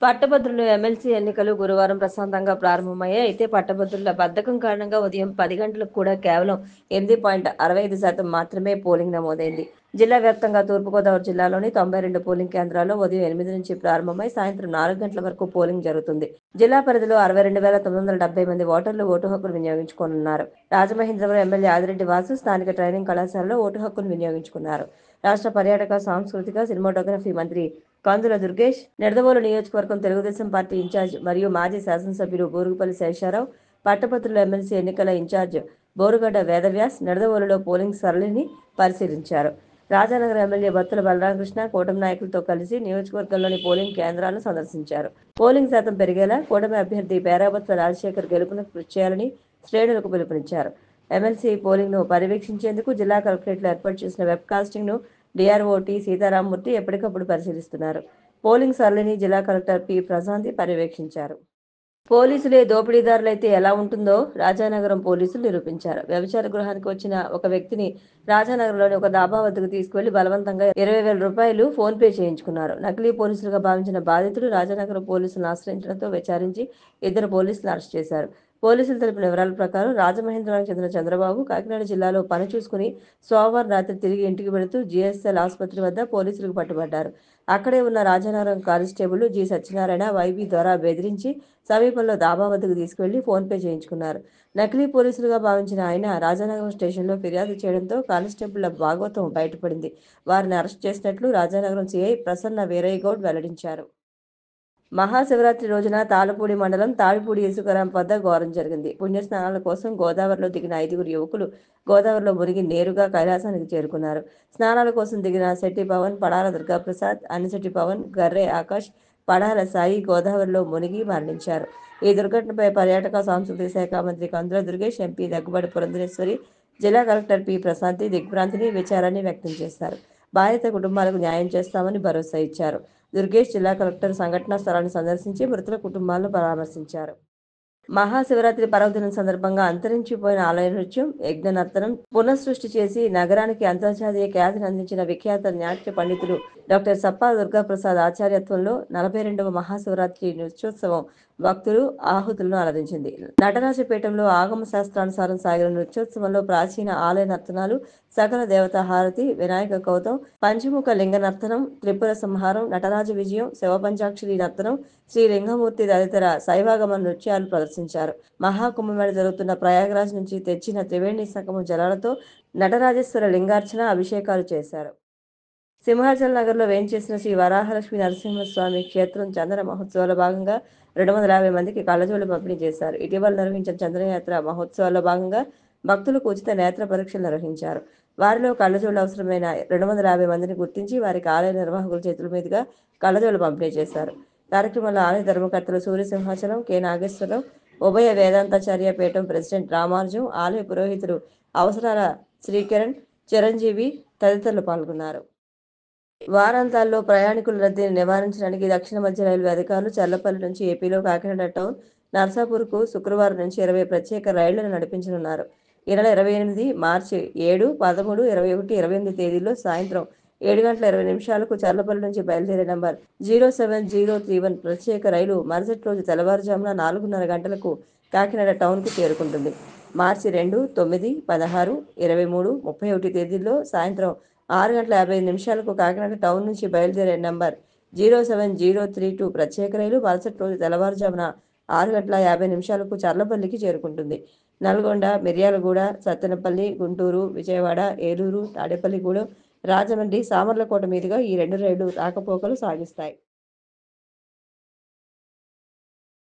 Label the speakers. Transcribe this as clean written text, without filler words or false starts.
Speaker 1: పట్టభద్రుల ఎమ్మెల్సీ ఎన్నికలు గురువారం ప్రశాంతంగా ప్రారంభమయ్యాయి. అయితే పట్టభద్రుల బద్ధకం కారణంగా ఉదయం 10 గంటలకు కూడా కేవలం 8.65% మాత్రమే పోలింగ్ నమోదైంది. జిల్లా వ్యాప్తంగా తూర్పుగోదావరి జిల్లాలోని 92 పోలింగ్ కేంద్రాల్లో ఉదయం 8 నుంచి ప్రారంభమై సాయంత్రం 4 గంటల వరకు పోలింగ్ జరుగుతుంది. జిల్లా పరిధిలో 62,970 మంది ఓటర్లు ఓటు హక్కును వినియోగించుకోనున్నారు. రాజమహేంద్రవరం ఎమ్మెల్యే ఆదిరెడ్డి వాసు స్థానిక ట్రైనింగ్ కళాశాలలో ఓటు హక్కును వినియోగించుకున్నారు. రాష్ట్ర పర్యాటక, సాంస్కృతిక, సినిమాటోగ్రఫీ మంత్రి కందుల దుర్గేష్, నిడదవోలు నియోజకవర్గం తెలుగుదేశం పార్టీ ఇన్ఛార్జ్ మరియు మాజీ శాసనసభ్యులు బూరుగుపల్లి శేషారావు, పట్టభద్రుల ఎమ్మెల్సీ ఎన్నికల ఇన్ఛార్జ్ బోరుగడ్డ వేదవ్యాస్ నిడదవోలులో పోలింగ్ సరళిని పరిశీలించారు. రాజానగరం ఎమ్మెల్యే బత్తుల బలరామకృష్ణ కూటమి నాయకులతో కలిసి నియోజకవర్గంలోని పోలింగ్ కేంద్రాలను సందర్శించారు. పోలింగ్ శాతం పెరిగేలా కూటమి అభ్యర్థి పేరాబత్తుల రాజశేఖర్ గెలుపునకు కృషి చేయాలని శ్రేణులకు పిలుపునిచ్చారు. ఎమ్మెల్సీ పోలింగ్ను పర్యవేక్షించేందుకు జిల్లా కలెక్టరేట్లో ఏర్పాటు చేసిన వెబ్ కాస్టింగ్ను డీఆర్ఓ టి సీతారామమూర్తి ఎప్పటికప్పుడు పరిశీలిస్తున్నారు. పోలింగ్ సరళిని జిల్లా కలెక్టర్ పి ప్రశాంతి పర్యవేక్షించారు. పోలీసులే దోపిడీదారులైతే ఎలా ఉంటుందో రాజానగరం పోలీసులు నిరూపించారు. వ్యభిచార గృహానికి వచ్చిన ఒక వ్యక్తిని రాజానగరంలోని ఒక దాబా వద్దకు తీసుకువెళ్లి బలవంతంగా 20,000 రూపాయలు ఫోన్ పే చేయించుకున్నారు. నకిలీ పోలీసులుగా భావించిన బాధితుడు రాజానగరం పోలీసులను ఆశ్రయించడంతో విచారించి 2 పోలీసులను అరెస్ట్ చేశారు. పోలీసులు తెలిపిన వివరాల ప్రకారం రాజమహేంద్రవరానికి చెందిన చంద్రబాబు కాకినాడ జిల్లాలో పని చూసుకుని సోమవారం రాత్రి తిరిగి ఇంటికి వెళుతూ జీఎస్ఎల్ ఆసుపత్రి వద్ద పోలీసులకు పట్టుబడ్డారు. అక్కడే ఉన్న Rajanagaram constable G Satyanarayana YB ద్వారా బెదిరించి సమీపంలో దాబా వద్దకు తీసుకువెళ్లి ఫోన్ పే చేయించుకున్నారు. నకిలీ పోలీసులుగా భావించిన ఆయన రాజానగరం స్టేషన్లో ఫిర్యాదు చేయడంతో కానిస్టేబుళ్ల భాగోతం బయటపడింది. వారిని అరెస్ట్ చేసినట్లు రాజానగరం సీఐ ప్రసన్న వీరయ్య గౌడ్ వెల్లడించారు. మహాశివరాత్రి రోజున తాళపూడి మండలం తాడిపూడి ఇసుకరాం వద్ద ఘోరం జరిగింది. పుణ్యస్నానాల కోసం గోదావరిలో దిగిన 5గురు యువకులు గోదావరిలో మునిగి నేరుగా కైలాసానికి చేరుకున్నారు. స్నానాల కోసం దిగిన శెట్టి పవన్, పడాల దుర్గాప్రసాద్, అనిశెట్టి పవన్, గర్రె ఆకాష్, పడాల సాయి గోదావరిలో మునిగి మరణించారు. ఈ దుర్ఘటనపై పర్యాటక, సాంస్కృతిక శాఖ మంత్రి కందుల దుర్గేష్, ఎంపీ దగ్గుబాటి పురంధరేశ్వరి, జిల్లా కలెక్టర్ పి ప్రశాంతి దిగ్భ్రాంతిని, విచారాన్ని వ్యక్తం చేశారు. బాధిత కుటుంబాలకు న్యాయం చేస్తామని భరోసా ఇచ్చారు. దుర్గేష్ జిల్లా కలెక్టర్ సంఘటనా స్థలాన్ని సందర్శించి మృతుల కుటుంబాలను పరామర్శించారు. మహాశివరాత్రి పర్వదినం సందర్భంగా అంతరించిపోయిన ఆలయ నృత్యం, యజ్ఞ నర్తనం పునఃసృష్టి చేసి నగరానికి అంతర్జాతీయ ఖ్యాతిని అందించిన విఖ్యాత నాట్య పండితులు డాక్టర్ సప్పా దుర్గాప్రసాద్ ఆచార్యత్వంలో 42వ మహాశివరాత్రి నృత్యోత్సవం భక్తులు, ఆహుతులను అలరించింది. నటరాజపేటంలో ఆగమ శాస్త్రానుసారం సాగిన నృత్యోత్సవంలో ప్రాచీన ఆలయ నర్తనాలు, సకల దేవతా హారతి, వినాయక కౌతం, పంచముఖ లింగ నర్తనం, త్రిపుర సంహారం, నటరాజ విజయం, శివపంచాక్షరి నర్తనం, శ్రీ లింగమూర్తి తదితర శైవాగమ నృత్యాలు ప్రదర్శించారు. మహాకుంభమేళ జరుగుతున్న ప్రయాగరాజ్ నుంచి తెచ్చిన త్రివేణి సంగమ జలాలతో నటరాజేశ్వర లింగార్చన, అభిషేకాలు చేశారు. సింహాచల్ నగర్లో వేంచేసిన శ్రీ వరాహలక్ష్మి నరసింహస్వామి క్షేత్రం చందన మహోత్సవాల్లో భాగంగా 250 మందికి కళ్లజోడు పంపిణీ చేశారు. ఇటీవల నిర్వహించిన చందనయాత్ర మహోత్సవాల్లో భాగంగా భక్తులకు ఉచిత నేత్ర పరీక్షలు నిర్వహించారు. వారిలో కళ్లజోడు అవసరమైన 250 మందిని గుర్తించి వారికి ఆలయ నిర్వాహకుల చేతుల మీదుగా కళ్లజోడు పంపిణీ చేశారు. కార్యక్రమంలో ఆలయ ధర్మకర్తలు సూర్యసింహాచలం, కె నాగేశ్వరరావు, ఉభయ వేదాంతాచార్య పీఠం ప్రెసిడెంట్ రామానుజం, ఆలయ పురోహితుడు అవసరాల శ్రీకిరణ్, చిరంజీవి తదితరులు పాల్గొన్నారు. వారాంతాల్లో ప్రయాణికుల రద్దీని నివారించడానికి దక్షిణ మధ్య రైల్వే అధికారులు చర్లపల్లి నుంచి ఏపీలో కాకినాడ టౌన్, నర్సాపూర్కు శుక్రవారం నుంచి 20 ప్రత్యేక రైళ్లను నడిపించనున్నారు. ఈ నెల 28 మార్చి 7, 13, 21, 28 తేదీల్లో సాయంత్రం 7:20 చర్లపల్లి నుంచి బయలుదేరే నంబర్ 07031 ప్రత్యేక రైలు మరుసటి రోజు తెల్లవారుజామున 4:30 గంటలకు కాకినాడ టౌన్కు చేరుకుంటుంది. మార్చి 2, 9, 16, 23, 31 తేదీల్లో సాయంత్రం 6:55 కాకినాడ టౌన్ నుంచి బయలుదేరే నంబర్ 07032 ప్రత్యేక రైలు మరుసటి రోజు తెల్లవారుజామున 6:50 చర్లపల్లికి చేరుకుంటుంది. నల్గొండ, మిర్యాలగూడ, సత్తెనపల్లి, గుంటూరు, విజయవాడ, ఏలూరు, తాడేపల్లిగూడెం, రాజమండ్రి, సామర్లకోట మీదుగా ఈ 2 రైళ్లు రాకపోకలు సాగిస్తాయి.